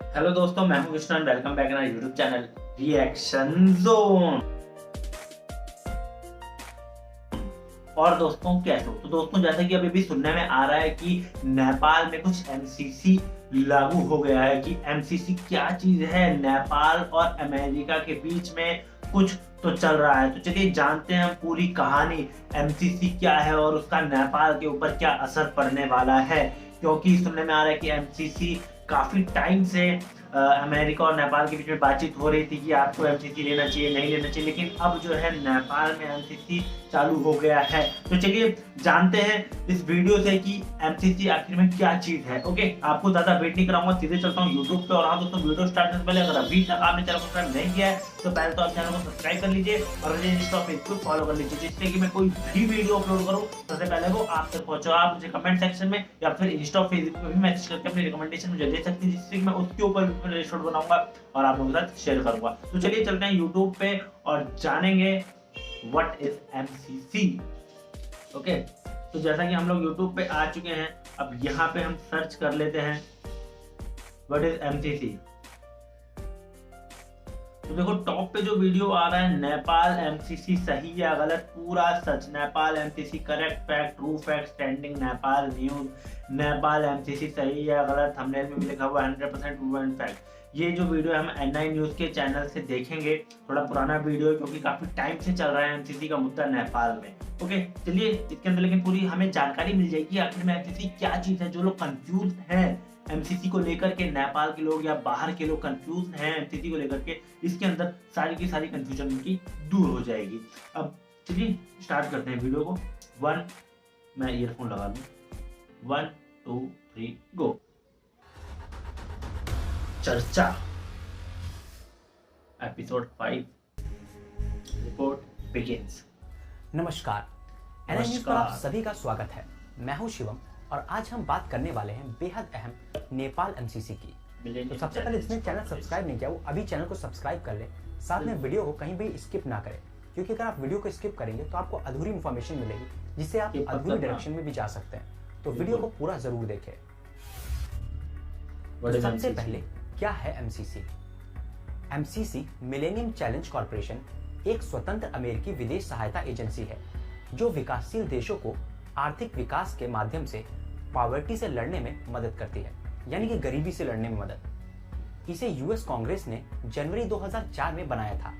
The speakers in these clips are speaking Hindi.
हेलो दोस्तों, मैं हूं कृष्णन। वेलकम बैक ना यूट्यूब चैनल रिएक्शन जोन। और दोस्तों कैसे हो? तो दोस्तों जैसा कि अभी भी सुनने में आ रहा है कि नेपाल में कुछ एमसीसी लागू हो गया है। कि एमसीसी क्या चीज है, नेपाल और अमेरिका के बीच में कुछ तो चल रहा है। तो चलिए जानते हैं हम पूरी कहानी, एमसीसी क्या है और उसका नेपाल के ऊपर क्या असर पड़ने वाला है। क्योंकि सुनने में आ रहा है कि एमसीसी काफी टाइम से अमेरिका और नेपाल के बीच में बातचीत हो रही थी कि आपको एमसीसी लेना चाहिए नहीं लेना चाहिए, लेकिन अब जो है नेपाल में एमसीसी चालू हो गया है। तो चलिए जानते हैं इस वीडियो से कि एमसीसी आखिर में क्या चीज है। ओके, आपको ज्यादा वेट नहीं कराऊंगा, सीधे चलता हूँ यूट्यूब पे। और हाँ दोस्तों, वीडियो स्टार्ट करने से पहले अगर अभी तक आपने चैनल को सब्सक्राइब नहीं किया है तो पहले तो आप चैनल को सब्सक्राइब कर लीजिए और मुझे इंस्टा फेसबुक फॉलो कर लीजिए, जिससे कि मैं कोई भी वीडियो अपलोड करूँ सबसे पहले वो आप तक पहुंचे। आप मुझे कमेंट सेक्शन में या फिर इंस्टा फेसबुक पे भी मैसेज करके अपनी रिकमेंडेशन मुझे दे सकते हैं, जिससे कि मैं उसके ऊपर भी शॉर्ट बनाऊंगा और आप लोगों के साथ शेयर करूंगा। तो चलिए चलते हैं यूट्यूब पे और जानेंगे व्हाट इज एमसीसी। ओके, तो जैसा कि हम लोग यूट्यूब पे आ चुके हैं, अब यहाँ पे हम सर्च कर लेते हैं व्हाट इज एमसीसी। तो देखो टॉप पे जो वीडियो आ रहा है, नेपाल एमसीसी सही या गलत, पूरा सच। Nepal MCC correct fact, true fact, standing Nepal news. Nepal MCC सही या गलत, थंबनेल में भी लिखा हुआ 100% ट्रू एंड फैक्ट। ये जो वीडियो हम एन9 न्यूज के चैनल से देखेंगे, थोड़ा पुराना वीडियो है क्योंकि काफी टाइम से चल रहा है एमसीसी का मुद्दा नेपाल में। ओके, चलिए इसके अंदर लेकिन पूरी हमें जानकारी मिल जाएगी आखिर में एमसीसी क्या चीज है। जो लोग कंफ्यूज हैं एमसीसी को लेकर के, नेपाल के लोग या बाहर के लोग कंफ्यूज हैं एमसीसी को लेकर के, इसके अंदर सारी की सारी कंफ्यूजन उनकी दूर हो जाएगी। अब चलिए स्टार्ट करते हैं वीडियो को। मैं ईयरफोन लगा लूं। 1 2 3 गो। चर्चा एपिसोड 5 रिपोर्ट बिगिंस। नमस्कार, एनएन न्यूज़ पर आप सभी का स्वागत है। मैं हूं शिवम और आज हम बात करने वाले हैं बेहद अहम नेपाल एमसीसी की। तो सबसे पहले जिसने चैनल सब्सक्राइब नहीं किया वो अभी चैनल को सब्सक्राइब कर ले, साथ में वीडियो को कहीं भी स्किप ना करें, क्योंकि अगर आप वीडियो को स्किप करेंगे तो आपको अधूरी इन्फॉर्मेशन मिलेगी जिससे आप अधूरी डायरेक्शन में भी जा सकते हैं। तो वीडियो को पूरा जरूर देखें। तो सबसे पहले क्या है MCC? MCC millennium challenge corporation एक स्वतंत्र अमेरिकी विदेश सहायता एजेंसी है जो विकासशील देशों को आर्थिक विकास के माध्यम से पॉवर्टी से लड़ने में मदद करती है, यानी कि गरीबी से लड़ने में मदद। इसे यूएस कांग्रेस ने जनवरी 2004 में बनाया था।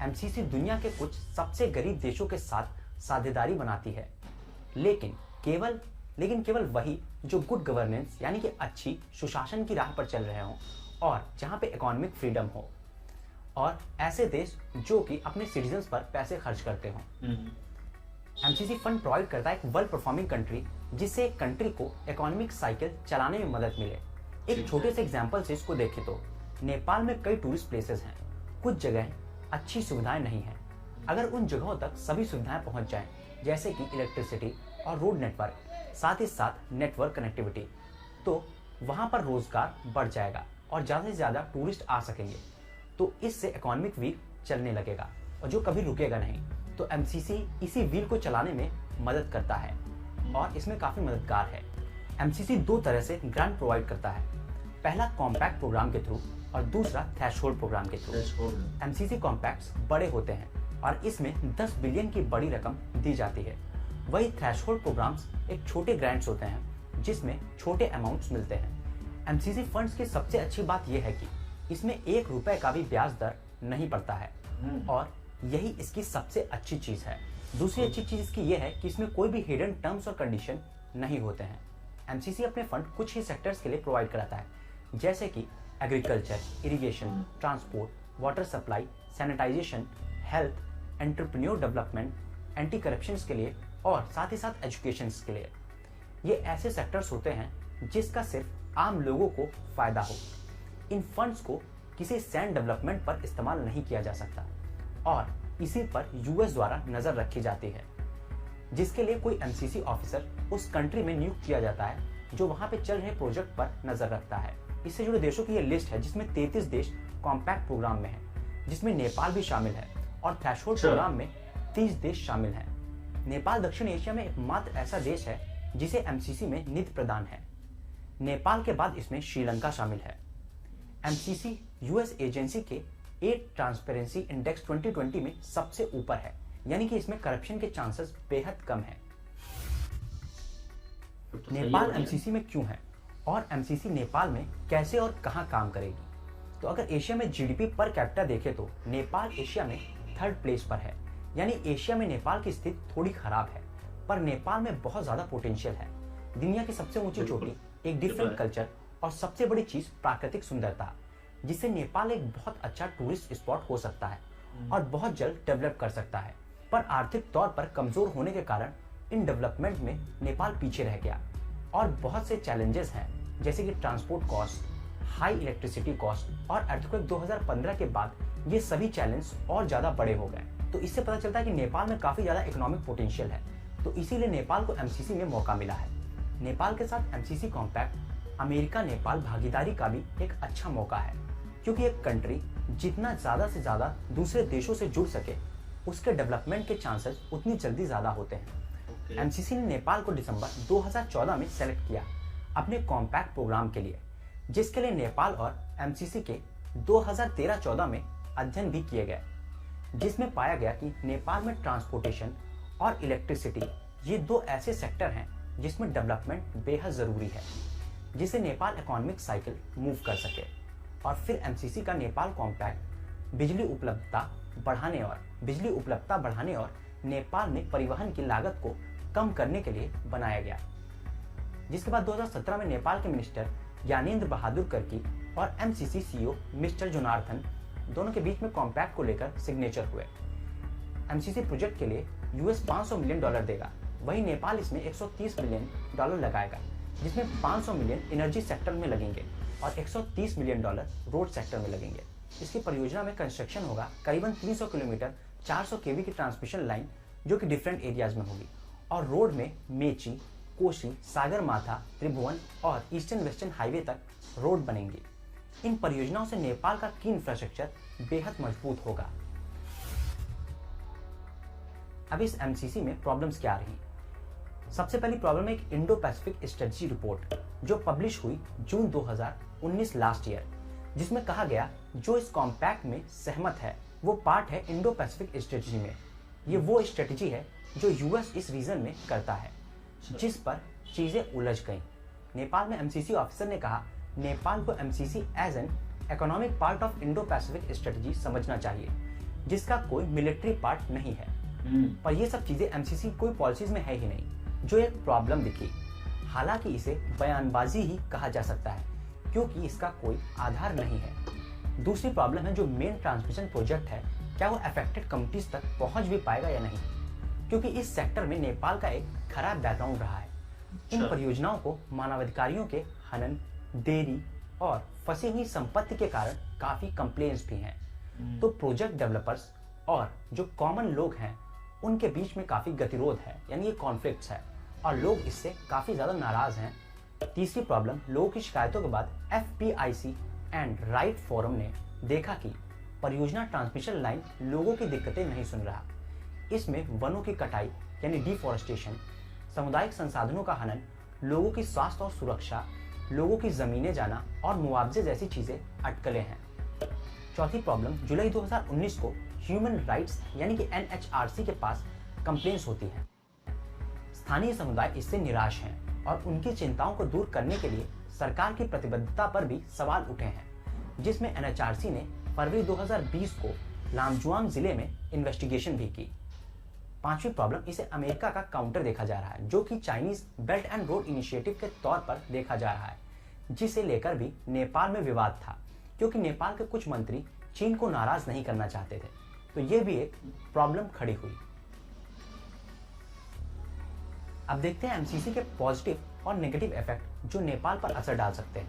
एमसीसी दुनिया के कुछ सबसे गरीब देशों के साथ साझेदारी बनाती है, लेकिन केवल वही जो गुड गवर्नेंस यानी कि अच्छी सुशासन की राह पर चल रहे हों और जहां पे इकोनॉमिक फ्रीडम हो, और ऐसे देश जो कि अपने सिटीजन्स पर पैसे खर्च करते हों। एमसीसी फंड प्रोवाइड करता है एक वेल परफॉर्मिंग कंट्री, जिससे एक कंट्री को इकोनॉमिक साइकिल चलाने में मदद मिले। एक छोटे से एग्जांपल से इसको देखें तो नेपाल में कई टूरिस्ट प्लेसेस हैं, कुछ जगह अच्छी सुविधाएं नहीं हैं। अगर उन जगहों तक सभी सुविधाएं पहुंच जाएं, जैसे कि इलेक्ट्रिसिटी और रोड नेटवर्क, साथ ही साथ नेटवर्क कनेक्टिविटी, तो वहां पर रोजगार बढ़ जाएगा और ज्यादा से ज्यादा टूरिस्ट आ सकेंगे। तो इससे इकोनॉमिक व्हील चलने लगेगा और जो कभी रुकेगा नहीं। तो एमसीसी इसी व्हील को चलाने में मदद करता है और इसमें काफी मददगार है। एमसीसी दो तरह से ग्रांट प्रोवाइड करता है, पहला कॉम्पैक्ट प्रोग्राम के थ्रू और दूसरा थ्रेशहोल्ड प्रोग्राम के थ्रू। एमसीसी कॉम्पैक्ट्स बड़े होते हैं और इसमें 10 बिलियन की बड़ी रकम दी जाती है। वही थ्रेशहोल्ड प्रोग्राम्स एक छोटे ग्रांट्स होते हैं जिसमें छोटे अमाउंट्स मिलते हैं। एमसीसी फंड्स की सबसे अच्छी बात यह है कि इसमें 1 रुपए का भी ब्याज दर नहीं पड़ता है और यही इसकी सबसे अच्छी चीज है। दूसरी अच्छी चीज इसकी यह है कि इसमें कोई भी हिडन टर्म्स और कंडीशन नहीं होते हैं। एमसीसी अपने फंड कुछ ही सेक्टर्स के लिए प्रोवाइड कराता है, जैसे कि agriculture, irrigation, transport, water supply, sanitization, health, entrepreneur development, anti corruption के लिए और साथ ही साथ एजुकेशन के लिए। ये ऐसे सेक्टर्स होते हैं जिसका सिर्फ आम लोगों को फायदा हो। इन फंड्स को किसी सैंड डेवलपमेंट पर इस्तेमाल नहीं किया जा सकता और इसी पर यूएस द्वारा नजर रखी जाती है, जिसके लिए कोई एमसीसी ऑफिसर उस कंट्री में नियुक्त किया जाता है जो वहां पे चल रहे प्रोजेक्ट पर नजर रखता है। इससे जुड़े देशों की ये लिस्ट है जिसमें 33 देश कॉम्पैक्ट प्रोग्राम में है, जिसमें नेपाल भी शामिल है और थ्रेशहोल्ड प्रोग्राम में 30 देश शामिल हैं। नेपाल दक्षिण एशिया में एकमात्र ऐसा देश है जिसे एमसीसी में निधि प्रदान है। नेपाल के बाद इसमें श्रीलंका शामिल है। एमसीसी यूएस एजेंसी के एट ट्रांसपेरेंसी इंडेक्स 2020 में सबसे ऊपर है, यानी कि इसमें करप्शन के चांसेस बेहद कम हैं। तो नेपाल एमसीसी में क्यों है और एमसीसी नेपाल में कैसे और कहां काम करेगी? तो अगर एशिया में जीडीपी पर कैपिटा देखें तो नेपाल एशिया में थर्ड प्लेस पर है, यानी एशिया में नेपाल की स्थिति थोड़ी खराब है, पर नेपाल में बहुत ज्यादा पोटेंशियल है। दुनिया की सबसे ऊंची चोटी, एक डिफरेंट कल्चर और सबसे बड़ी चीज प्राकृतिक सुंदरता, जिससे नेपाल एक बहुत अच्छा टूरिस्ट स्पॉट हो सकता है और बहुत जल्द डेवलप कर सकता है। पर आर्थिक तौर पर कमजोर होने के कारण इन डेवलपमेंट में नेपाल पीछे रह गया और बहुत से चैलेंजेस हैं, जैसे कि transport cost, high electricity cost और अर्थक्वेक 2015 के बाद ये सभी चैलेंज और ज्यादा बड़े हो गए। तो इससे पता चलता है कि नेपाल में काफी ज्यादा इकोनॉमिक पोटेंशियल है, तो इसीलिए नेपाल को एमसीसी में मौका मिला है। नेपाल के साथ एमसीसी कॉम्पैक्ट अमेरिका नेपाल भागीदारी का भी एक अच्छा मौका है, क्योंकि एक कंट्री जितना ज्यादा से ज्यादा दूसरे देशों से जुड़ सके, उसके डेवलपमेंट के चांसेस उतनी जल्दी ज्यादा होते हैं। एमसीसी ने नेपाल को दिसंबर 2014 में सेलेक्ट किया अपने कॉम्पैक्ट प्रोग्राम के लिए, जिसके लिए नेपाल और एमसीसी के 2013-14 में अध्ययन भी किए गए, जिसमें पाया गया कि नेपाल में ट्रांसपोर्टेशन और इलेक्ट्रिसिटी ये दो ऐसे सेक्टर हैं जिसमें डेवलपमेंट बेहद जरूरी है, जिससे नेपाल इकोनॉमिक साइकिल मूव कर सके। और फिर एमसीसी का नेपाल कॉम्पैक्ट बिजली उपलब्धता बढ़ाने और नेपाल में परिवहन की लागत को कम करने के लिए बनाया गया, जिसके बाद 2017 में नेपाल के मिनिस्टर ज्ञानेंद्र बहादुर कर्की और एमसीसी सीईओ मिस्टर जोनार्थन दोनों के बीच में कॉम्पैक्ट को लेकर सिग्नेचर हुए। एमसीसी प्रोजेक्ट के लिए यूएस $500 मिलियन देगा, वहीं नेपाल इसमें $130 मिलियन लगाएगा, जिसमें 500 मिलियन एनर्जी सेक्टर में लगेंगे और $130 मिलियन रोड सेक्टर में लगेंगे। इसकी परियोजना में कंस्ट्रक्शन होगा करीबन 300 किलोमीटर 400 केवी की ट्रांसमिशन लाइन, जो कि डिफरेंट एरियाज में होगी, और रोड में मेची, कोशी, सागरमाथा, त्रिभुवन और ईस्टर्न वेस्टर्न हाईवे तक रोड बनेंगी। इन परियोजनाओं से नेपाल का की इंफ्रास्ट्रक्चर बेहद मजबूत होगा। अब इस एमसीसी में प्रॉब्लम्स क्या आ रही? सबसे पहली प्रॉब्लम है एक इंडो पैसिफिक स्ट्रेटजी रिपोर्ट जो पब्लिश हुई जून 2019 लास्ट ईयर, जिसमें कहा गया जो इस कॉम्पैक्ट में सहमत है वो पार्ट है इंडो पैसिफिक स्ट्रेटजी में। ये वो स्ट्रेटजी है जो यूएस इस रीजन में करता है, जिस पर चीजें उलझ गईं। नेपाल में एमसीसी ऑफिसर ने कहा नेपाल को MCC as an economic part of Indo Pacific strategy समझना चाहिए, जिसका कोई मिलिट्री पार्ट नहीं है। पर ये सब चीजें एमसीसी कोई पॉलिसीज में है ही नहीं, जो एक प्रॉब्लम दिखी। हालांकि इसे बयानबाजी ही कहा जा सकता है, क्योंकि इसका कोई आधार नहीं है। दूसरी प्रॉब्लम है जो मेन ट्रांसमिशन प्रोजेक्ट है, क्या वो अफेक्टेड कम्युनिटीज तक पहुंच भी पाएगा या नहीं, क्योंकि इस सेक्टर में नेपाल का एक खराब बैकग्राउंड रहा है। इन परियोजनाओं को मानवाधिकारियों के हनन, देरी और फंसी हुई संपत्ति के कारण काफी कंप्लेंट्स भी हैं। तो प्रोजेक्ट डेवलपर्स और जो कॉमन लोग हैं उनके बीच में काफी गतिरोध है, यानी ये कॉन्फ्लिक्ट्स है, और लोग इससे काफी ज्यादा नाराज हैं। तीसरी प्रॉब्लम, लोगों की शिकायतों के बाद एफपीआईसी एंड राइट फोरम ने देखा कि परियोजना ट्रांसमिशन लाइन लोगों की दिक्कतें नहीं सुन रहा। इसमें वनों की कटाई यानी डिफॉरेस्टेशन, सामुदायिक संसाधनों का हनन, लोगों की स्वास्थ्य और सुरक्षा, लोगों की जमीनें जाना और मुआवजे जैसी चीजें अटकलें हैं। चौथी प्रॉब्लम, जुलाई 2019 को ह्यूमन राइट्स यानी कि एनएचआरसी के पास कंप्लेंट्स होती हैं। स्थानीय समुदाय इससे निराश हैं और उनकी चिंताओं को दूर करने के लिए सरकार की प्रतिबद्धता पर भी सवाल उठे हैं, जिसमें एनएचआरसी ने फरवरी 2020 को लामजुआंग जिले में इन्वेस्टिगेशन भी की। पांचवी प्रॉब्लम, इसे अमेरिका का काउंटर देखा जा रहा है, जो कि Chinese belt and road initiative के तौर पर देखा जा रहा है, जिसे लेकर भी नेपाल में विवाद था, क्योंकि नेपाल के कुछ मंत्री चीन को नाराज नहीं करना चाहते थे। तो ये भी एक प्रॉब्लम खड़ी हुई। अब देखते हैं एमसीसी के पॉजिटिव और नेगेटिव इफेक्ट जो नेपाल पर असर डाल सकते हैं।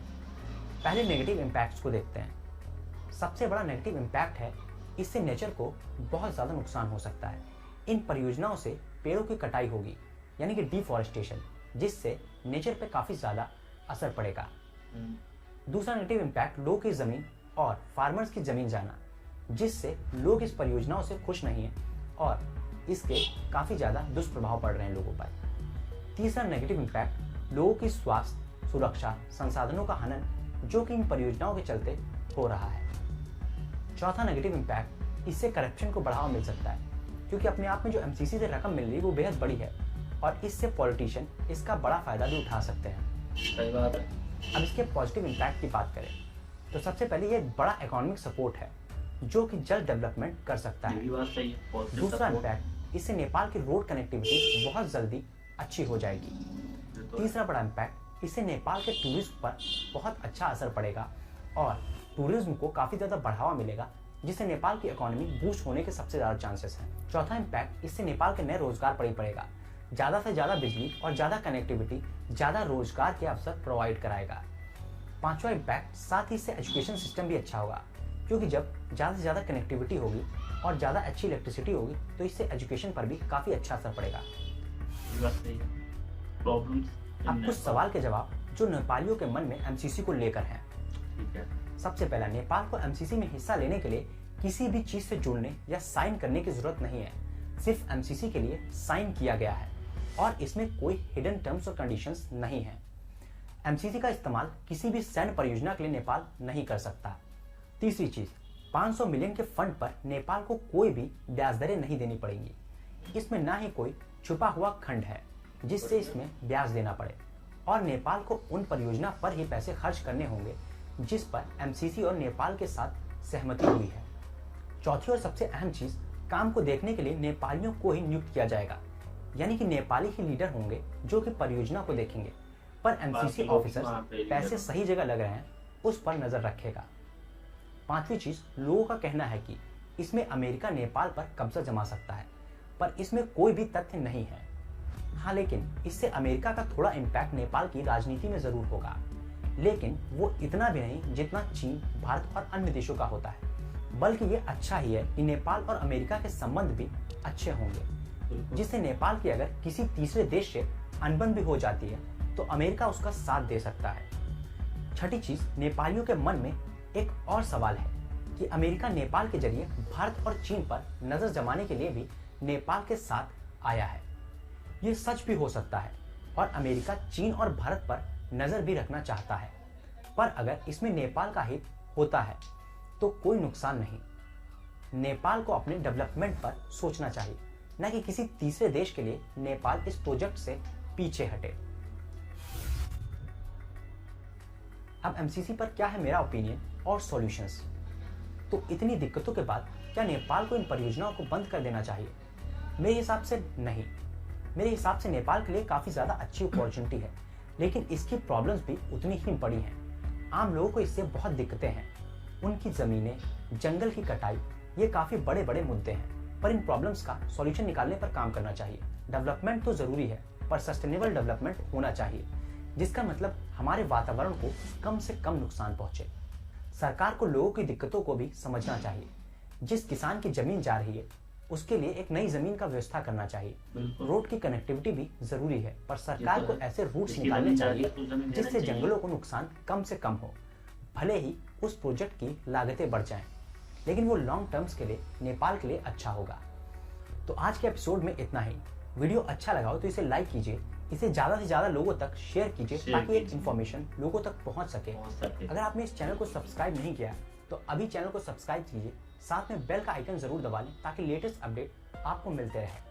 पहले नेगेटिव इम्पैक्ट्स को देखते हैं। सबसे बड़ा नेगेटिव इम्पैक्ट है, इससे नेचर को बहुत ज्यादा नुकसान हो सकता है। इन परियोजनाओं से पेड़ों की कटाई होगी, यानी कि डिफॉरेस्टेशन, जिससे नेचर पे काफी ज्यादा असर पड़ेगा। दूसरा नेगेटिव इम्पैक्ट, लोगों की जमीन और फार्मर्स की जमीन जाना, जिससे लोग इस परियोजनाओं से खुश नहीं हैं और इसके काफी ज्यादा दुष्प्रभाव पड़ रहे हैं लोगों पर। तीसरा नेगेटिव इम्पैक्ट, लोगों की स्वास्थ्य, सुरक्षा, संसाधनों का हनन, जो कि इन परियोजनाओं के चलते हो रहा है। चौथा नेगेटिव इम्पैक्ट, इससे करप्शन को बढ़ावा मिल सकता है, क्योंकि अपने आप में जो एमसीसी से रकम मिल रही है वो बेहद बड़ी है और इससे पॉलिटिशियन इसका बड़ा फायदा भी उठा सकते हैं। सही बात है। अब इसके पॉजिटिव इम्पैक्ट की बात करें तो सबसे पहले ये एक बड़ा इकोनॉमिक सपोर्ट है जो कि जल्द डेवलपमेंट कर सकता ये भी है। बात सही है। Positive दूसरा support। इम्पैक्ट, इससे नेपाल की रोड कनेक्टिविटी बहुत जल्दी अच्छी हो जाएगी। ये तो है। तीसरा बड़ा इम्पैक्ट, इससे नेपाल के टूरिज्म पर बहुत अच्छा असर पड़ेगा और टूरिज्म को काफ़ी ज़्यादा बढ़ावा मिलेगा, जिससे नेपाल की इकोनॉमी बूस्ट होने के सबसे ज़्यादा चांसेस हैं। चौथा इम्पैक्ट, इससे नेपाल के नए रोजगार पड़ेगा। ज़्यादा से ज़्यादा बिजली और ज़्यादा कनेक्टिविटी ज़्यादा रोजगार के अवसर प्रोवाइड कराएगा। पांचवा इम्पैक्ट, साथ ही इससे एजुकेशन सिस्टम भी अच्छा होगा, क्योंकि जब ज़्यादा से ज़्यादा कनेक्टिविटी होगी और ज़्यादा अच्छी इलेक्ट्रिसिटी होगी तो इससे एजुकेशन पर भी काफ़ी अच्छा असर पड़ेगा। ये बात सही है। Problems अब in कुछ Nepal। सवाल के जवाब जो नेपालियों के मन में एमसीसी को लेकर हैं। ठीक है। सबसे पहला, नेपाल को एमसीसी में हिस्सा लेने के लिए किसी भी चीज से जुड़ने या साइन करने की जरूरत नहीं है। सिर्फ एमसीसी के लिए साइन किया गया है और इसमें कोई हिडन टर्म्स और कंडीशंस नहीं है। एमसीसी का इस्तेमाल किसी भी सैन्य परियोजना के लिए नेपाल नहीं कर सकता। तीसरी चीज, 500 मिलियन के फंड पर नेपाल को कोई भी ब्याज दरें नहीं देनी पड़ेंगी। इसमें ना ही कोई छुपा हुआ खंड है जिससे इसमें ब्याज देना पड़े और नेपाल को उन परियोजना पर ही पैसे खर्च करने होंगे जिस पर एमसीसी और नेपाल के साथ सहमति हुई है। चौथी और सबसे अहम चीज, काम को देखने के लिए नेपालियों को ही नियुक्त किया जाएगा, यानी कि नेपाली ही लीडर होंगे जो कि परियोजना को देखेंगे, पर एमसीसी ऑफिसर्स पैसे सही जगह लग रहे हैं उस पर नजर रखेगा। पांचवी चीज, लोगों का कहना है कि इसमें अमेरिका नेपाल पर कब्जा जमा सकता है, पर इसमें कोई भी तथ्य नहीं है। हाँ, लेकिन इससे अमेरिका का थोड़ा इम्पैक्ट नेपाल की राजनीति में जरूर होगा, लेकिन वो इतना भी नहीं जितना चीन, भारत और अन्य देशों का होता है। बल्कि ये अच्छा ही है कि नेपाल और अमेरिका के संबंध भी अच्छे होंगे, जिससे नेपाल की अगर किसी तीसरे देश से अनबन भी हो जाती है तो अमेरिका उसका साथ दे सकता है। छठी चीज, नेपालियों के मन में एक और सवाल है कि अमेरिका नेपाल के जरिए भारत और चीन पर नजर जमाने के लिए भी नेपाल के साथ आया है। ये सच भी हो सकता है और अमेरिका चीन और भारत पर नजर भी रखना चाहता है, पर अगर इसमें नेपाल का हित होता है तो कोई नुकसान नहीं। नेपाल को अपने डेवलपमेंट पर सोचना चाहिए, न कि किसी तीसरे देश के लिए नेपाल इस प्रोजेक्ट से पीछे हटे। अब एमसीसी पर क्या है मेरा ओपिनियन और सॉल्यूशंस। तो इतनी दिक्कतों के बाद क्या नेपाल को इन परियोजनाओं को बंद कर देना चाहिए? मेरे हिसाब से नहीं। मेरे हिसाब से नेपाल के लिए काफी ज्यादा अच्छी अपॉर्चुनिटी है, लेकिन इसकी प्रॉब्लम्स भी उतनी ही बड़ी हैं। आम लोगों को इससे बहुत दिक्कतें हैं। उनकी जमीनें, जंगल की कटाई, ये काफी बड़े बड़े मुद्दे हैं, पर इन प्रॉब्लम्स का सॉल्यूशन निकालने पर काम करना चाहिए। डेवलपमेंट तो जरूरी है, पर सस्टेनेबल डेवलपमेंट होना चाहिए, जिसका मतलब हमारे वातावरण को कम से कम नुकसान पहुंचे। सरकार को लोगों की दिक्कतों को भी समझना चाहिए। जिस किसान की जमीन जा रही है उसके लिए एक नई जमीन का व्यवस्था करना चाहिए। रोड की कनेक्टिविटी भी जरूरी है, पर सरकार को ऐसे रूट्स निकालने चाहिए जिससे जंगलों को नुकसान कम से कम हो। भले ही उस प्रोजेक्ट की लागतें बढ़ जाएं, लेकिन वो लॉन्ग टर्म्स के लिए नेपाल के लिए अच्छा होगा। तो आज के एपिसोड में इतना ही। वीडियो अच्छा लगा हो तो इसे लाइक कीजिए, इसे ज्यादा से ज्यादा लोगों तक शेयर कीजिए ताकि एक इन्फॉर्मेशन लोगों तक पहुंच सके। अगर आपने इस चैनल को सब्सक्राइब नहीं किया तो अभी चैनल को सब्सक्राइब कीजिए, साथ में बेल का आइकन जरूर दबा लें ताकि लेटेस्ट अपडेट आपको मिलते रहे।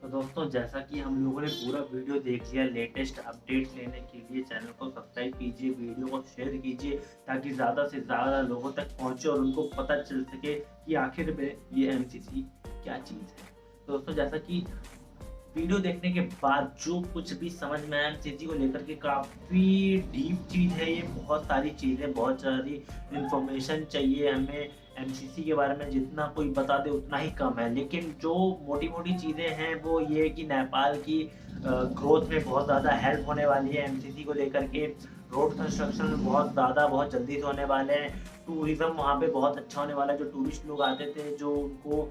तो दोस्तों, जैसा कि हम लोगों ने पूरा वीडियो देख लिया, लेटेस्ट अपडेट्स लेने के लिए चैनल को सब्सक्राइब कीजिए, वीडियो को शेयर कीजिए ताकि ज़्यादा से ज़्यादा लोगों तक पहुंचे और उनको पता चल सके कि आखिर में ये एमसीसी क्या चीज़ है। दोस्तों, जैसा कि वीडियो देखने के बाद जो कुछ भी समझ में आया एमसीसी को लेकर के, काफ़ी डीप चीज़ है ये। बहुत सारी चीज़ें, बहुत सारी इंफॉर्मेशन चाहिए हमें एमसीसी के बारे में। जितना कोई बता दे उतना ही कम है, लेकिन जो मोटी मोटी चीज़ें हैं वो ये कि नेपाल की ग्रोथ में बहुत ज़्यादा हेल्प होने वाली है एमसीसी को लेकर के। रोड कंस्ट्रक्शन में बहुत जल्दी से होने वाले हैं। टूरिज्म वहाँ पे बहुत अच्छा होने वाला है। जो टूरिस्ट लोग आते थे, जो उनको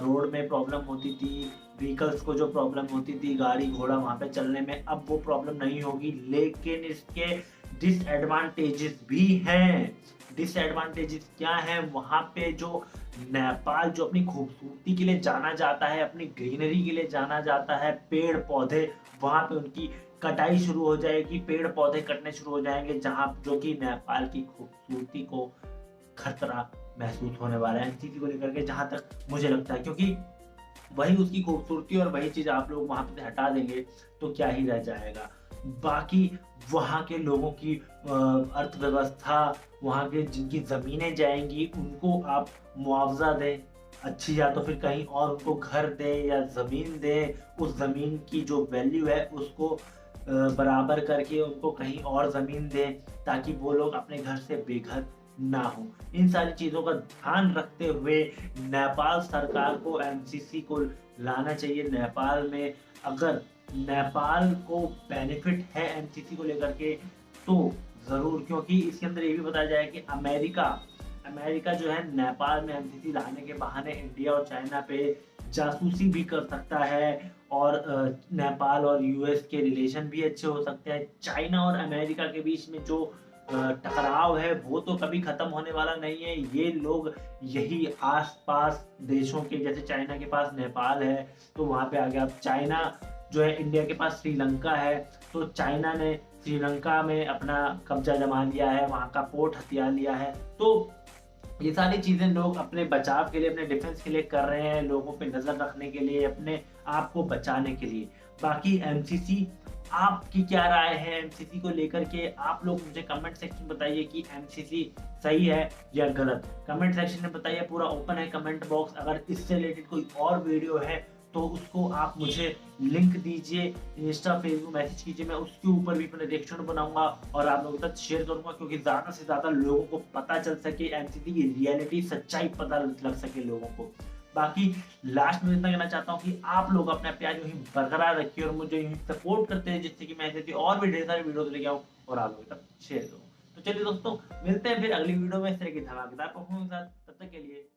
रोड में प्रॉब्लम होती थी, व्हीकल्स को जो प्रॉब्लम होती थी गाड़ी घोड़ा वहाँ पे चलने में, अब वो प्रॉब्लम नहीं होगी। लेकिन इसके डिसएडवांटेजेस भी हैं। डिसएडवांटेजेस क्या है? वहाँ पे जो नेपाल जो अपनी खूबसूरती के लिए जाना जाता है, अपनी ग्रीनरी के लिए जाना जाता है, पेड़ पौधे, वहाँ पे उनकी कटाई शुरू हो जाएगी, पेड़ पौधे कटने शुरू हो जाएंगे, जहां जो कि नेपाल की खूबसूरती को खतरा महसूस होने वाला है एनसीसी को लेकर के, जहां तक मुझे लगता है। क्योंकि वही उसकी खूबसूरती और वही चीज आप लोग वहां पे हटा देंगे तो क्या ही रह जाएगा। बाकी वहां के लोगों की अर्थव्यवस्था, वहां के जिनकी जमीनें जाएंगी उनको आप मुआवजा दें अच्छी, या तो फिर कहीं और उनको घर दें या जमीन दें, उस जमीन की जो वैल्यू है उसको बराबर करके उनको कहीं और जमीन दें, ताकि वो लोग अपने घर से बेघर ना हो। इन सारी चीजों का ध्यान रखते हुए नेपाल सरकार को एमसीसी को लाना चाहिए। नेपाल में अगर नेपाल को बेनिफिट है एमसीसी को लेकर के तो जरूर, क्योंकि इसके अंदर ये भी बताया जाए कि अमेरिका जो है नेपाल में एमसीसी लाने के बहाने इंडिया और चाइना पे जासूसी भी कर सकता है, और नेपाल और यूएस के रिलेशन भी अच्छे हो सकते हैं। चाइना और अमेरिका के बीच में जो टकराव है वो तो कभी खत्म होने वाला नहीं है। ये लोग यही आसपास देशों के, जैसे चाइना के पास नेपाल है तो वहां पे आ गया। अब चाइना जो है, इंडिया के पास श्रीलंका है, तो चाइना ने श्रीलंका में अपना कब्जा जमा लिया है, वहां का पोर्ट हथिया लिया है। तो ये सारी चीजें लोग अपने बचाव के लिए, अपने डिफेंस के लिए कर रहे हैं, लोगों पे नजर रखने के लिए, अपने आप को बचाने के लिए। बाकी एमसीसी, आपकी क्या राय है एमसीसी को लेकर के? आप लोग मुझे कमेंट सेक्शन में बताइए कि एमसीसी सही है या गलत। कमेंट सेक्शन में बताइए, पूरा ओपन है कमेंट बॉक्स। अगर इससे रिलेटेड कोई और वीडियो है तो उसको आप मुझे लिंक दीजिए, इंस्टा फेसबुक मैसेज कीजिए, मैं उसके ऊपर भी अपना रिएक्शन बनाऊंगा और आप लोगों तक शेयर करूंगा, क्योंकि ज्यादा से ज्यादा लोगों को पता चल सके, एमसीसी की रियलिटी, सच्चाई पता लग सके लोगों को। बाकी लास्ट में इतना कहना चाहता हूँ कि आप लोग अपना प्यार यूं ही बरकरार रखिए और मुझे यूं ही सपोर्ट करते हैं, जिससे कि मैं ऐसे और भी ढेर सारे वीडियो लेके आऊँ और आप लोगों तक शेयर करूँ। तो चलिए दोस्तों, मिलते हैं फिर अगली वीडियो में इस तरह की धमाकेदार परफॉर्मेंस के साथ। तब तक के लिए